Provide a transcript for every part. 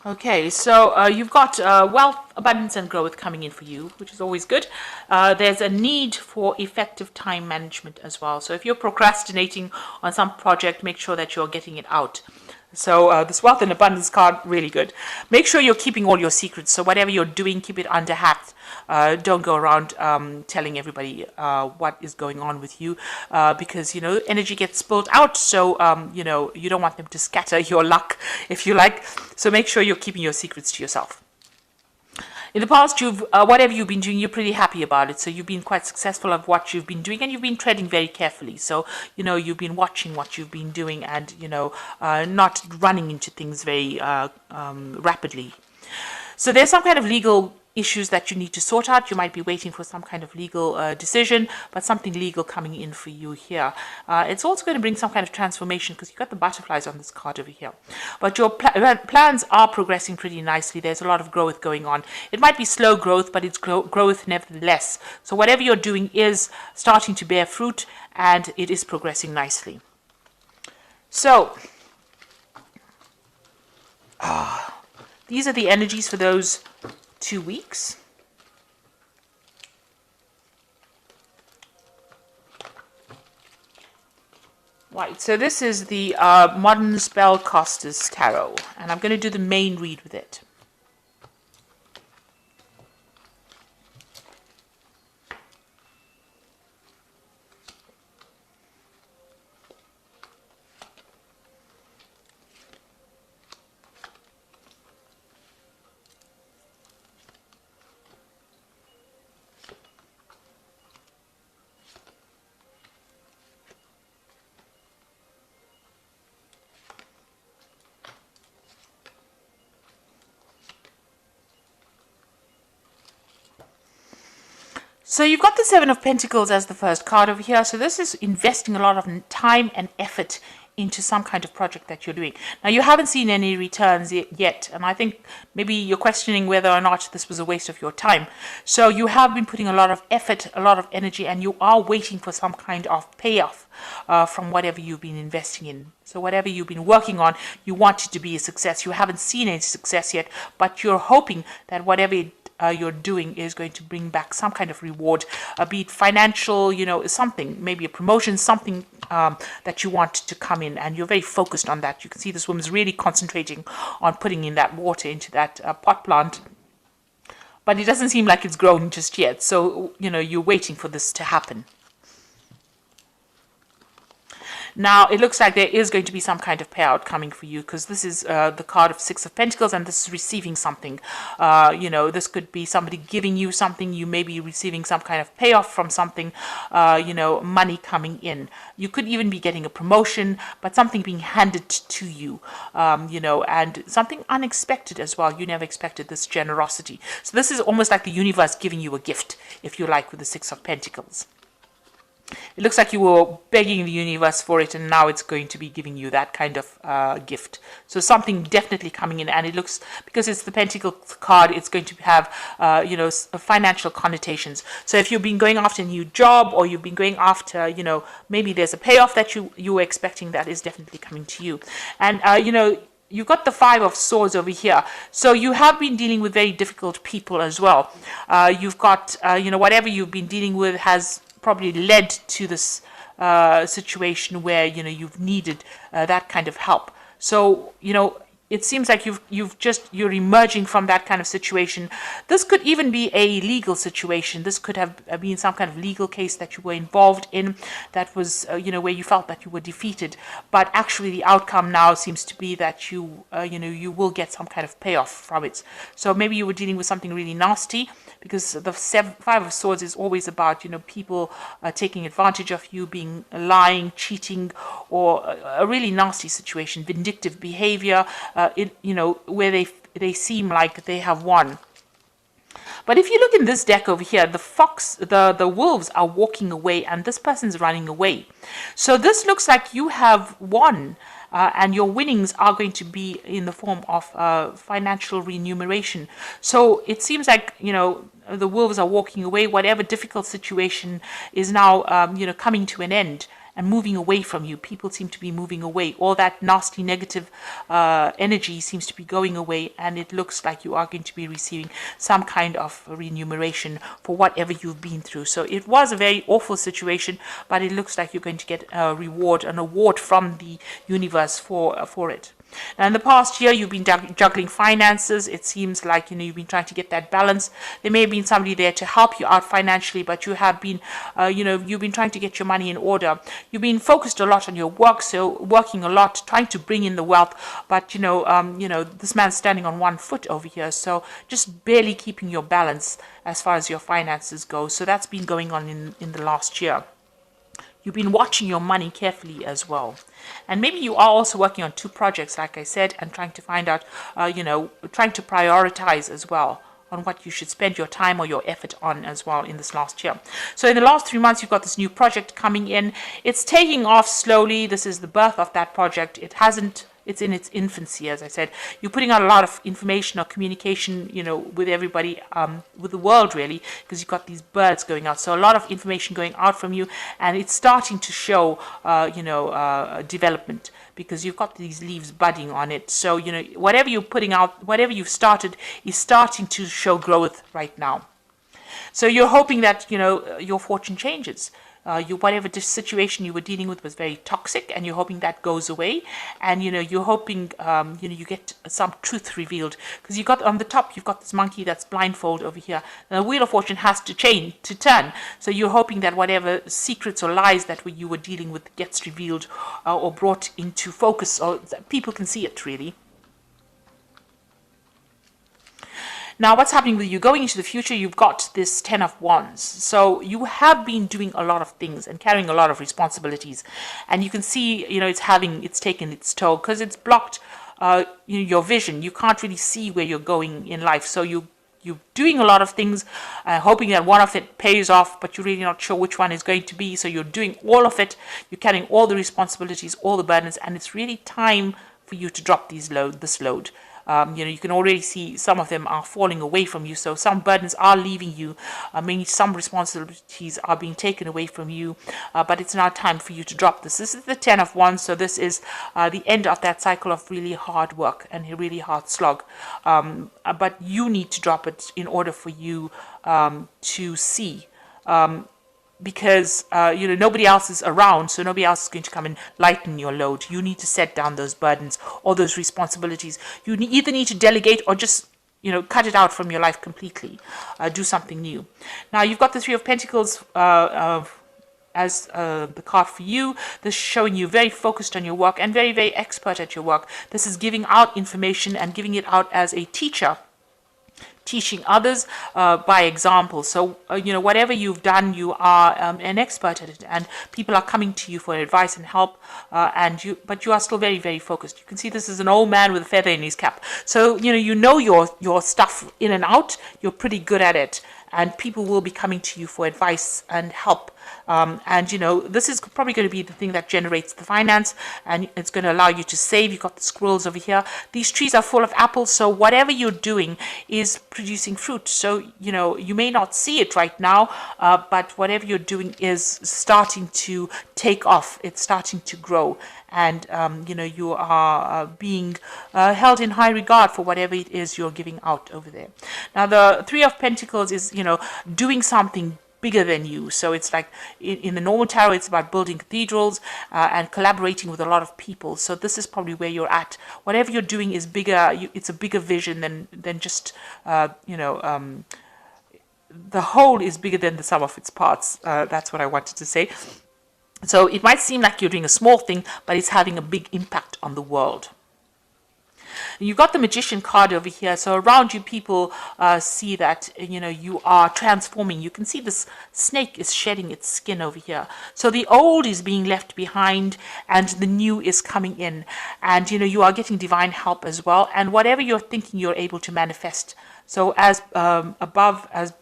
Okay, so you've got wealth, abundance, and growth coming in for you, which is always good. There's a need for effective time management as well. So if you're procrastinating on some project, make sure that you're getting it out. So this wealth and abundance card, really good. Make sure you're keeping all your secrets. So whatever you're doing, keep it under hat. Don't go around telling everybody what is going on with you because, energy gets spilled out. So, you don't want them to scatter your luck, if you like. So make sure you're keeping your secrets to yourself. In the past, whatever you've been doing, you're pretty happy about it. So you've been quite successful of what you've been doing, and you've been treading very carefully. So you've been watching what you've been doing, and not running into things very rapidly. So there's some kind of legal issues that you need to sort out. You might be waiting for some kind of legal decision, but something legal coming in for you here. It's also going to bring some kind of transformation because you've got the butterflies on this card over here. But your plans are progressing pretty nicely. There's a lot of growth going on. It might be slow growth, but it's growth nevertheless. So whatever you're doing is starting to bear fruit, and it is progressing nicely. So, these are the energies for those 2 weeks. Right, so this is the Modern Spellcasters Tarot, and I'm going to do the main read with it. So you've got the Seven of Pentacles as the first card over here. So this is investing a lot of time and effort into some kind of project that you're doing. Now, you haven't seen any returns yet, and I think maybe you're questioning whether or not this was a waste of your time. So you have been putting a lot of effort, a lot of energy, and you are waiting for some kind of payoff from whatever you've been investing in. So whatever you've been working on, you want it to be a success. You haven't seen any success yet, but you're hoping that whatever you're doing is going to bring back some kind of reward, be it financial, something, maybe a promotion, something that you want to come in, and you're very focused on that. You can see this woman's really concentrating on putting in that water into that pot plant, but it doesn't seem like it's grown just yet. So, you're waiting for this to happen. Now, it looks like there is going to be some kind of payout coming for you, because this is the card of Six of Pentacles, and this is receiving something. This could be somebody giving you something. You may be receiving some kind of payoff from something, money coming in. You could even be getting a promotion, but something being handed to you, and something unexpected as well. You never expected this generosity. So this is almost like the universe giving you a gift, if you like, with the Six of Pentacles. It looks like you were begging the universe for it, and now it's going to be giving you that kind of gift. So something definitely coming in, and it looks, because it's the Pentacle card, it's going to have, financial connotations. So if you've been going after a new job, or you've been going after, maybe there's a payoff that you were expecting, that is definitely coming to you. And, you've got the Five of Swords over here. So you have been dealing with very difficult people as well. You've got, whatever you've been dealing with has probably led to this situation where you've needed that kind of help. So it seems like you're emerging from that kind of situation. This could even be a legal situation. This could have been some kind of legal case that you were involved in, that was where you felt that you were defeated, but actually the outcome now seems to be that you will get some kind of payoff from it. So maybe you were dealing with something really nasty, because the Five of Swords is always about people taking advantage of you, being lying, cheating, or a really nasty situation, vindictive behavior, where they seem like they have won. But if you look in this deck over here, the wolves are walking away, and this person's running away. So this looks like you have won, and your winnings are going to be in the form of financial remuneration. So it seems like, the wolves are walking away. Whatever difficult situation is now, coming to an end. and moving away from you. People seem to be moving away. All that nasty negative energy seems to be going away, and it looks like you are going to be receiving some kind of remuneration for whatever you've been through. So it was a very awful situation, but it looks like you're going to get a reward, an award from the universe for it. Now, in the past year, you've been juggling finances. It seems like, you've been trying to get that balance. There may have been somebody there to help you out financially, but you have been, you've been trying to get your money in order. You've been focused a lot on your work, so working a lot, trying to bring in the wealth. But, this man's standing on one foot over here, so just barely keeping your balance as far as your finances go. So that's been going on in the last year. You've been watching your money carefully as well. And maybe you are also working on 2 projects, like I said, and trying to find out, trying to prioritize as well on what you should spend your time or your effort on as well in this last year. So in the last 3 months, you've got this new project coming in. It's taking off slowly. This is the birth of that project. It's in its infancy, as I said. You're putting out a lot of information or communication, with everybody, with the world, really, because you've got these birds going out. So a lot of information going out from you, and it's starting to show, development, because you've got these leaves budding on it. So, whatever you're putting out, whatever you've started is starting to show growth right now. So you're hoping that, your fortune changes. Whatever the situation you were dealing with was very toxic, and you're hoping that goes away, and you're hoping you get some truth revealed, because you got on the top, you've got this monkey that's blindfold over here. Now, the wheel of fortune has to turn, so you're hoping that whatever secrets or lies that you were dealing with gets revealed or brought into focus, or that people can see it, really. Now, what's happening with you going into the future? You've got this 10 of Wands. So you have been doing a lot of things and carrying a lot of responsibilities. And you can see, it's taken its toll, because it's blocked your vision. You can't really see where you're going in life. So you're doing a lot of things, hoping that one of it pays off, but you're really not sure which one is going to be. So you're doing all of it. You're carrying all the responsibilities, all the burdens, and it's really time for you to drop this load. You can already see some of them are falling away from you. So some burdens are leaving you. Maybe some responsibilities are being taken away from you. But it's now time for you to drop this. This is the 10 of Wands. So this is the end of that cycle of really hard work and a really hard slog. But you need to drop it in order for you to see. Because nobody else is around, so nobody else is going to come and lighten your load. You need to set down those burdens or those responsibilities. You either need to delegate or just cut it out from your life completely. Do something new. Now, you've got the 3 of Pentacles as the card for you. This is showing you very focused on your work and very, very expert at your work. This is giving out information and giving it out as a teacher, teaching others by example. So whatever you've done, you are an expert at it, and people are coming to you for advice and help, but you are still very, very focused. You can see this is an old man with a feather in his cap. So your stuff in and out. You're pretty good at it, and people will be coming to you for advice and help. This is probably going to be the thing that generates the finance, and it's going to allow you to save. You've got the squirrels over here. These trees are full of apples, so whatever you're doing is producing fruit. So, you may not see it right now, but whatever you're doing is starting to take off. It's starting to grow, and, you are being held in high regard for whatever it is you're giving out over there. Now, the 3 of Pentacles is, doing something bigger than you. So it's like in the normal tarot, it's about building cathedrals and collaborating with a lot of people. So this is probably where you're at. Whatever you're doing is bigger. It's a bigger vision than just the whole is bigger than the sum of its parts. That's what I wanted to say. So it might seem like you're doing a small thing, but it's having a big impact on the world. You've got the Magician card over here. So around you, people see that, you are transforming. You can see this snake is shedding its skin over here. So the old is being left behind and the new is coming in. And, you are getting divine help as well. And whatever you're thinking, you're able to manifest. So as above as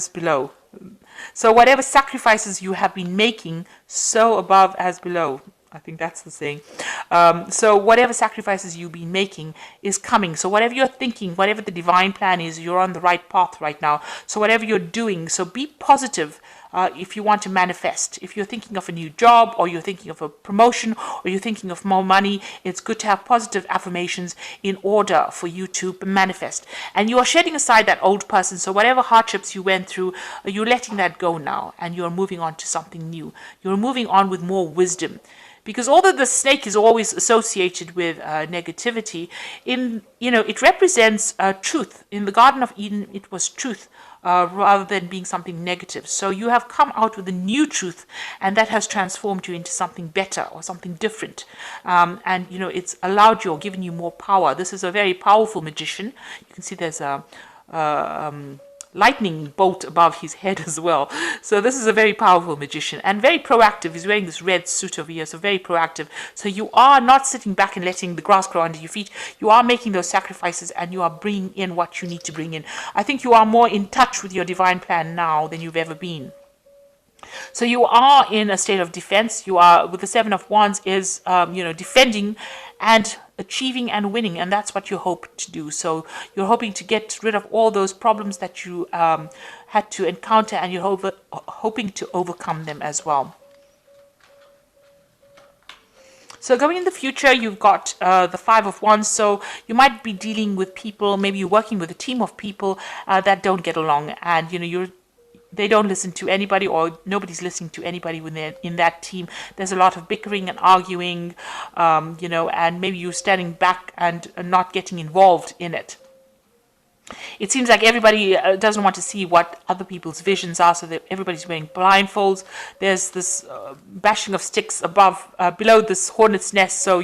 below. So whatever sacrifices you have been making, so above as below. I think that's the saying. So whatever sacrifices you've been making is coming. So whatever you're thinking, whatever the divine plan is, you're on the right path right now. So whatever you're doing, so be positive. if you want to manifest. If you're thinking of a new job, or you're thinking of a promotion, or you're thinking of more money, it's good to have positive affirmations in order for you to manifest. And you are shedding aside that old person. So whatever hardships you went through, you're letting that go now, and you're moving on to something new. You're moving on with more wisdom. Because although the snake is always associated with negativity, it represents truth. In the Garden of Eden, it was truth rather than being something negative. So you have come out with a new truth, and that has transformed you into something better or something different. And it's allowed you or given you more power. This is a very powerful magician. You can see there's a lightning bolt above his head as well. So this is a very powerful magician and very proactive. He's wearing this red suit over here, so very proactive. So you are not sitting back and letting the grass grow under your feet. You are making those sacrifices, and you are bringing in what you need to bring in. I think you are more in touch with your divine plan now than you've ever been. So you are in a state of defense. You are, with the Seven of Wands, is defending and achieving and winning, and that's what you hope to do. So you're hoping to get rid of all those problems that you had to encounter, and you're hoping to overcome them as well. So going in the future, you've got the Five of Wands. So you might be dealing with people, maybe you're working with a team of people that don't get along, and they don't listen to anybody, or nobody's listening to anybody when they're in that team. There's a lot of bickering and arguing, and maybe you're standing back and not getting involved in it. It seems like everybody doesn't want to see what other people's visions are, so that everybody's wearing blindfolds. There's this bashing of sticks below this hornet's nest. So,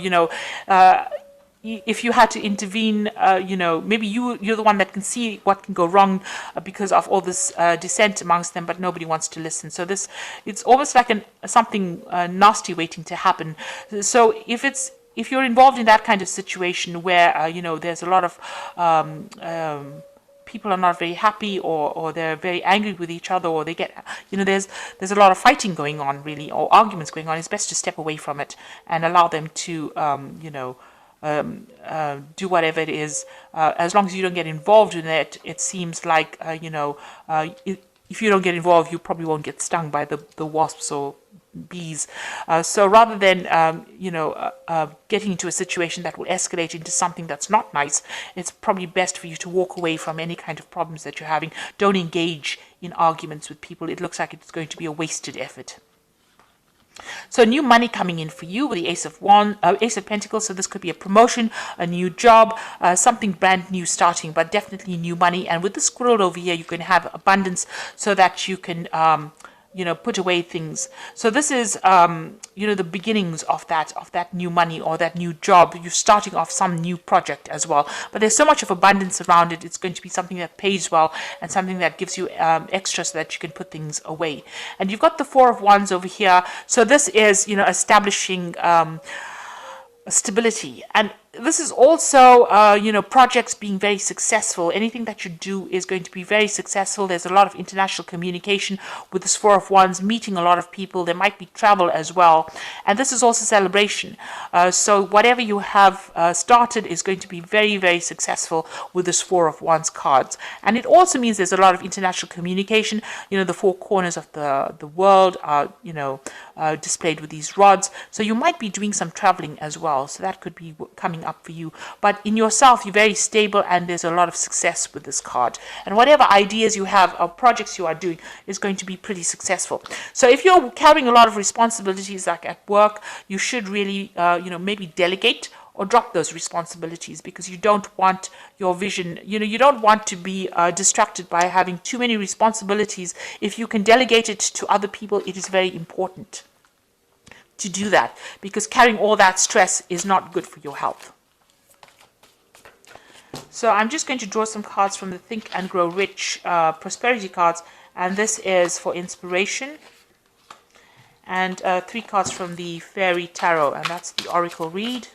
if you had to intervene, maybe you're the one that can see what can go wrong because of all this dissent amongst them, but nobody wants to listen. So it's almost like something nasty waiting to happen. So if you're involved in that kind of situation where there's a lot of people are not very happy, or they're very angry with each other, or they get there's a lot of fighting going on, really, or arguments going on, it's best to step away from it and allow them to do whatever it is, as long as you don't get involved in it. It seems like if you don't get involved, you probably won't get stung by the wasps or bees. So rather than getting into a situation that will escalate into something that's not nice, it's probably best for you to walk away from any kind of problems that you're having. Don't engage in arguments with people. It looks like it's going to be a wasted effort. So new money coming in for you with the Ace of Pentacles. So this could be a promotion, a new job, something brand new starting, but definitely new money. And with the squirrel over here, you can have abundance so that you can put away things. So this is the beginnings of that new money or that new job. You're starting off some new project as well. But there's so much of abundance around it. It's going to be something that pays well and something that gives you extra so that you can put things away. And you've got the Four of Wands over here. So this is establishing stability. And this is also, projects being very successful. Anything that you do is going to be very successful. There's a lot of international communication with this Four of Wands, meeting a lot of people. There might be travel as well. And this is also celebration. So whatever you have started is going to be very, very successful with this Four of Wands cards. And it also means there's a lot of international communication. The four corners of the world are, displayed with these rods. So you might be doing some traveling as well. So that could be coming up for you. But in yourself, you're very stable, and there's a lot of success with this card. And whatever ideas you have or projects you are doing is going to be pretty successful. So if you're carrying a lot of responsibilities, like at work, you should really, maybe delegate or drop those responsibilities, because you don't want your vision, you don't want to be distracted by having too many responsibilities. If you can delegate it to other people, it is very important to do that, because carrying all that stress is not good for your health. So I'm just going to draw some cards from the Think and Grow Rich prosperity cards, and this is for inspiration, and 3 cards from the Fairy Tarot, and that's the Oracle read.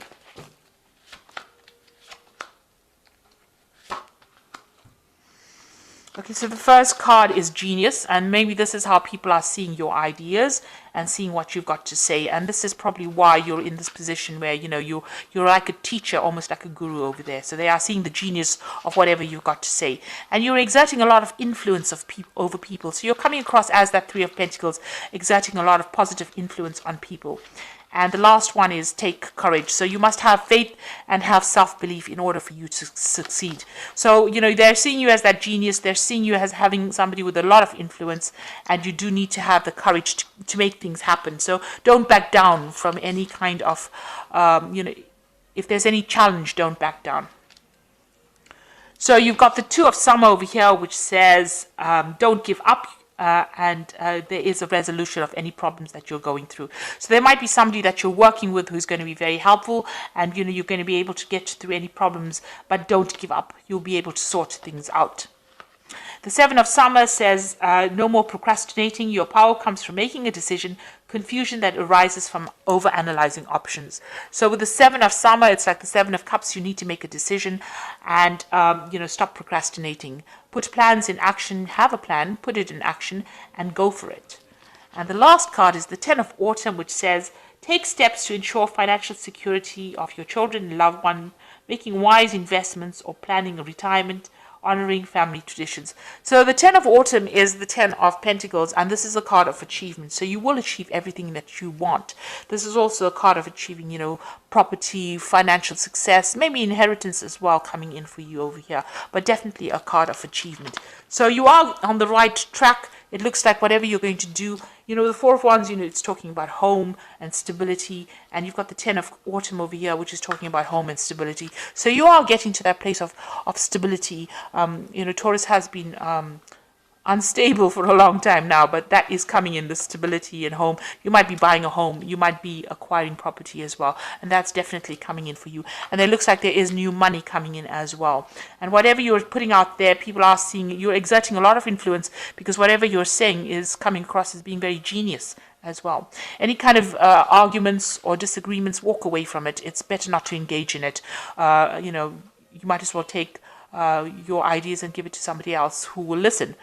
Okay, so the first card is genius, and maybe this is how people are seeing your ideas and seeing what you've got to say. And this is probably why you're in this position where, you know, you're like a teacher, almost like a guru over there. So they are seeing the genius of whatever you've got to say. And you're exerting a lot of influence over people. So you're coming across as that Three of Pentacles, exerting a lot of positive influence on people. And the last one is take courage. So you must have faith and have self-belief in order for you to succeed. So, you know, they're seeing you as that genius. They're seeing you as having somebody with a lot of influence, and you do need to have the courage to make things happen. So don't back down from any kind of, you know, if there's any challenge, don't back down. So you've got the Two of Summer over here, which says don't give up. And there is a resolution of any problems that you're going through. So there might be somebody that you're working with who's going to be very helpful, and you know you're going to be able to get through any problems, but don't give up. You'll be able to sort things out. The Seven of Summer says no more procrastinating. Your power comes from making a decision. Confusion that arises from overanalyzing options. So with the Seven of Summer, it's like the Seven of Cups. You need to make a decision, and you know, stop procrastinating. Put plans in action. Have a plan. Put it in action, and go for it. And the last card is the Ten of Autumn, which says take steps to ensure financial security of your children and loved one, making wise investments or planning a retirement, honoring family traditions. So the Ten of Autumn is the Ten of Pentacles, and this is a card of achievement. So you will achieve everything that you want. This is also a card of achieving, you know, property, financial success, maybe inheritance as well coming in for you over here, but definitely a card of achievement. So you are on the right track. It looks like whatever you're going to do, you know, the Four of Wands, you know, it's talking about home and stability. And you've got the Ten of Autumn over here, which is talking about home and stability. So you are getting to that place of stability. You know, Taurus has been unstable for a long time now, but that is coming in, the stability and home. You might be buying a home, you might be acquiring property as well, and that's definitely coming in for you. And it looks like there is new money coming in as well. And whatever you're putting out there, people are seeing, you're exerting a lot of influence, because whatever you're saying is coming across as being very genius as well. Any kind of arguments or disagreements, walk away from it. It's better not to engage in it. You know, you might as well take your ideas and give it to somebody else who will listen.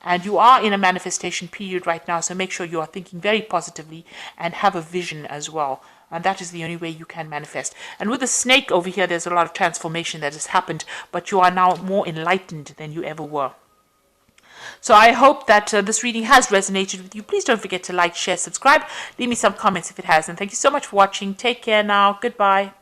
And you are in a manifestation period right now, so make sure you are thinking very positively and have a vision as well. And that is the only way you can manifest. And with the snake over here, there's a lot of transformation that has happened, but you are now more enlightened than you ever were. So I hope that this reading has resonated with you. Please don't forget to like, share, subscribe. Leave me some comments if it has. And thank you so much for watching. Take care now. Goodbye.